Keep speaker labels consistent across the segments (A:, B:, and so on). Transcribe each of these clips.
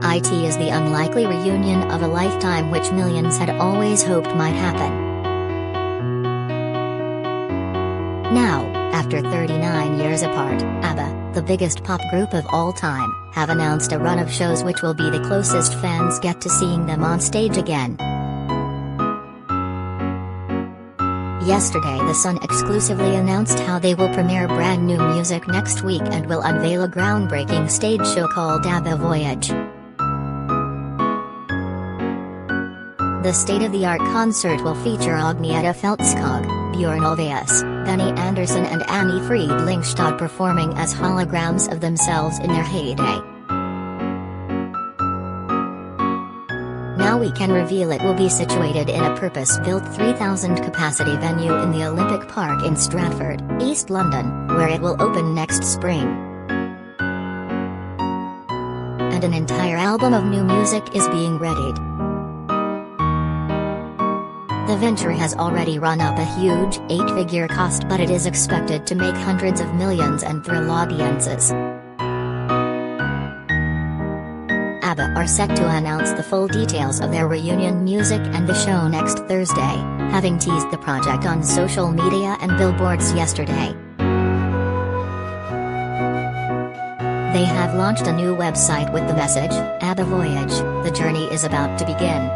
A: It is the unlikely reunion of a lifetime which millions had always hoped might happen. Now, after 39 years apart, ABBA, the biggest pop group of all time, have announced a run of shows which will be the closest fans get to seeing them on stage again. Yesterday The Sun exclusively announced how they will premiere brand new music next week and will unveil a groundbreaking stage show called Abba Voyage. The state-of-the-art concert will feature Agnetha Faltskog, Bjorn Ulvaeus, Andersson and Anni-Frid Lyngstad performing as holograms of themselves in their heyday. Now we can reveal it will be situated in a purpose-built 3,000-capacity venue in the Olympic Park in Stratford, East London, where it will open next spring. And an entire album of new music is being readied. The venture has already run up a huge, 8-figure cost, but it is expected to make hundreds of millions and thrill audiences. ABBA are set to announce the full details of their reunion music and the show next Thursday, having teased the project on social media and billboards yesterday. They have launched a new website with the message, Abba Voyage, the journey is about to begin.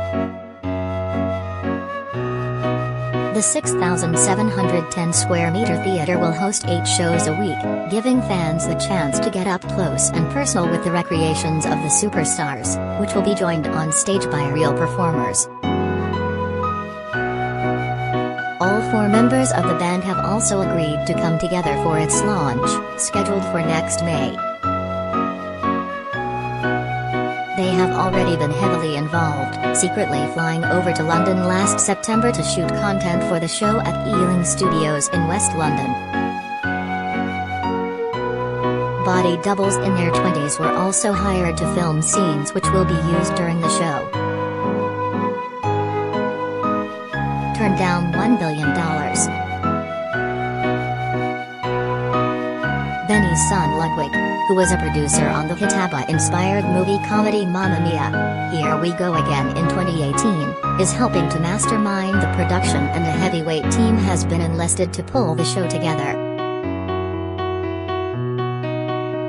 A: The 6,710 square meter theater will host 8 shows a week, giving fans the chance to get up close and personal with the recreations of the superstars, which will be joined on stage by real performers. All 4 members of the band have also agreed to come together for its launch, scheduled for next May. They have already been heavily involved, secretly flying over to London last September to shoot content for the show at Ealing Studios in West London. Body doubles in their 20s were also hired to film scenes which will be used during the show. Turned down $1 billion. Benny's son Ludwig, who was a producer on the hit ABBA-inspired movie comedy Mamma Mia! Here We Go Again in 2018, is helping to mastermind the production, and a heavyweight team has been enlisted to pull the show together.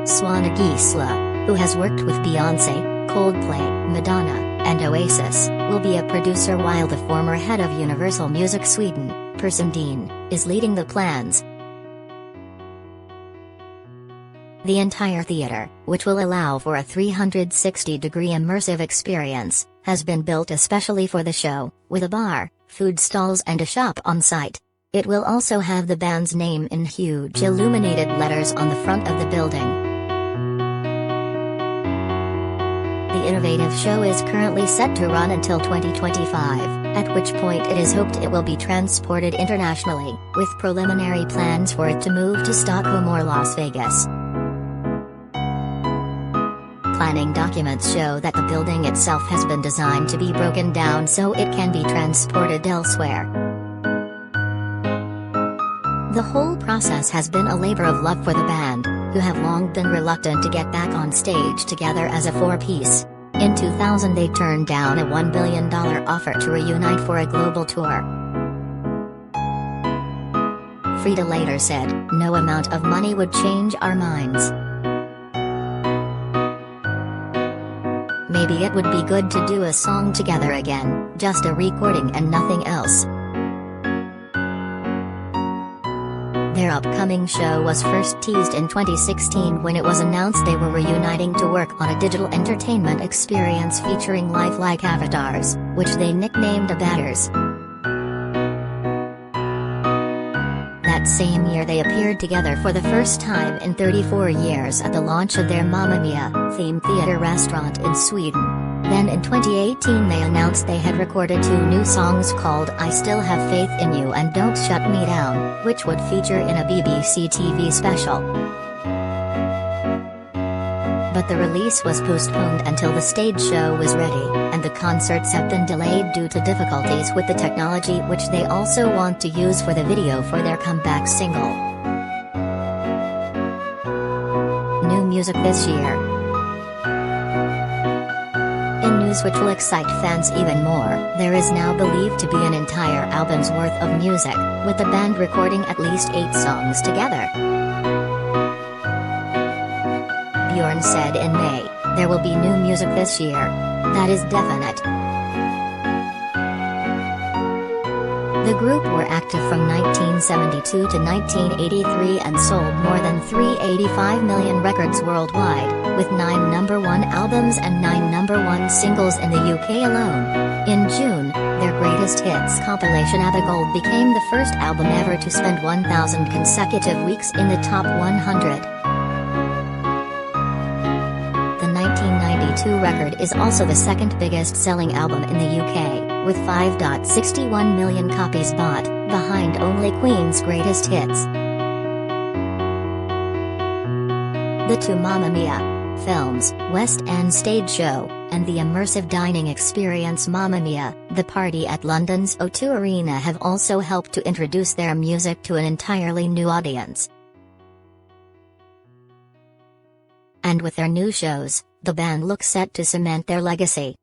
A: Swana Gisla, who has worked with Beyoncé, Coldplay, Madonna, and Oasis, will be a producer, while the former head of Universal Music Sweden, Per Sundin, is leading the plans. The entire theater, which will allow for a 360-degree immersive experience, has been built especially for the show, with a bar, food stalls and a shop on site. It will also have the band's name in huge illuminated letters on the front of the building. The innovative show is currently set to run until 2025, at which point it is hoped it will be transported internationally, with preliminary plans for it to move to Stockholm or Las Vegas. Planning documents show that the building itself has been designed to be broken down so it can be transported elsewhere. The whole process has been a labor of love for the band, who have long been reluctant to get back on stage together as a 4-piece. In 2000 they turned down a $1 billion offer to reunite for a global tour. Frida later said, "No amount of money would change our minds. Maybe it would be good to do a song together again, just a recording and nothing else." Their upcoming show was first teased in 2016 when it was announced they were reuniting to work on a digital entertainment experience featuring lifelike avatars, which they nicknamed ABBAGANZA. That same year they appeared together for the first time in 34 years at the launch of their Mamma Mia! Themed theater restaurant in Sweden. Then in 2018 they announced they had recorded 2 new songs called I Still Have Faith in You and Don't Shut Me Down, which would feature in a BBC TV special. But the release was postponed until the stage show was ready, and the concerts have been delayed due to difficulties with the technology which they also want to use for the video for their comeback single. New music this year. news which will excite fans even more. There is now believed to be an entire album's worth of music, with the band recording at least 8 songs together. Bjorn said in May, "There will be new music this year. That is definite." The group were active from 1972 to 1983 and sold more than 385 million records worldwide, with 9 #1 albums and 9 #1 singles in the UK alone. In June, their greatest hits compilation ABBA Gold became the first album ever to spend 1,000 consecutive weeks in the top 100. The 1992 record is also the second biggest selling album in the UK, with 5.61 million copies bought, behind only Queen's greatest hits. The two Mamma Mia! Films, West End stage show, and the immersive dining experience Mamma Mia! The Party at London's O2 Arena have also helped to introduce their music to an entirely new audience. And with their new shows, the band looks set to cement their legacy.